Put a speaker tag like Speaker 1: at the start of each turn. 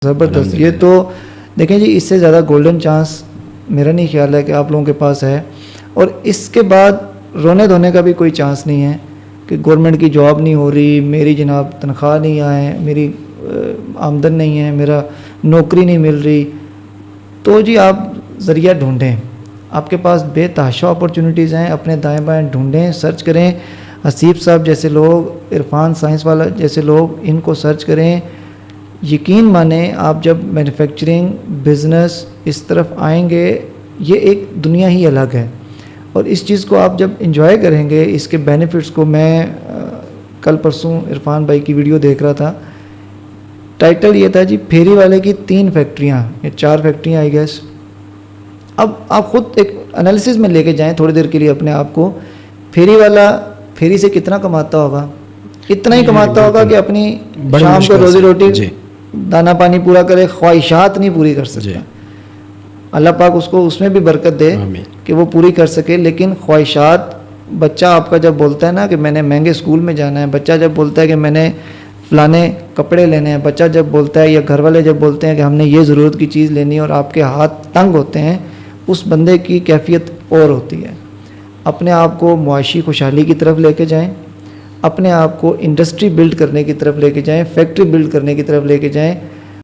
Speaker 1: زبردست. یہ تو دیکھیں جی، اس سے زیادہ گولڈن چانس میرا نہیں خیال ہے کہ آپ لوگوں کے پاس ہے. اور اس کے بعد رونے دھونے کا بھی کوئی چانس نہیں ہے کہ گورنمنٹ کی جاب نہیں ہو رہی، میری جناب تنخواہ نہیں آئے، میری آمدن نہیں ہے، میرا نوکری نہیں مل رہی. تو جی آپ ذریعہ ڈھونڈیں، آپ کے پاس بے تحاشا اپرچونیٹیز ہیں، اپنے دائیں بائیں ڈھونڈیں، سرچ کریں. حسیب صاحب جیسے لوگ، عرفان سائنس والا جیسے لوگ، ان کو سرچ کریں. یقین مانیں آپ جب مینوفیکچرنگ بزنس اس طرف آئیں گے، یہ ایک دنیا ہی الگ ہے. اور اس چیز کو آپ جب انجوائے کریں گے، اس کے بینیفٹس کو، میں کل پرسوں عرفان بھائی کی ویڈیو دیکھ رہا تھا، ٹائٹل یہ تھا جی پھیری والے کی 3 فیکٹریاں یا 4 فیکٹریاں آئی گیس. اب آپ خود ایک انالیسز میں لے کے جائیں تھوڑی دیر کے لیے اپنے آپ کو. پھیری والا پھیری سے کتنا کماتا ہوگا؟ اتنا ہی کماتا ہوگا کہ اپنی شام کو روزی روٹی دانا پانی پورا کرے، خواہشات نہیں پوری کر سکتا. اللہ پاک اس کو اس میں بھی برکت دے کہ وہ پوری کر سکے. لیکن خواہشات، بچہ آپ کا جب بولتا ہے نا کہ میں نے مہنگے اسکول میں جانا ہے، بچہ جب بولتا ہے کہ میں نے فلانے کپڑے لینے ہیں، بچہ جب بولتا ہے یا گھر والے جب بولتے ہیں کہ ہم نے یہ ضرورت کی چیز لینی ہے اور آپ کے ہاتھ تنگ ہوتے ہیں، اس بندے کی کیفیت اور ہوتی ہے. اپنے آپ کو معاشی خوشحالی کی طرف لے کے جائیں، اپنے آپ کو انڈسٹری بلڈ کرنے کی طرف لے کے جائیں، فیکٹری بلڈ کرنے کی طرف لے کے جائیں.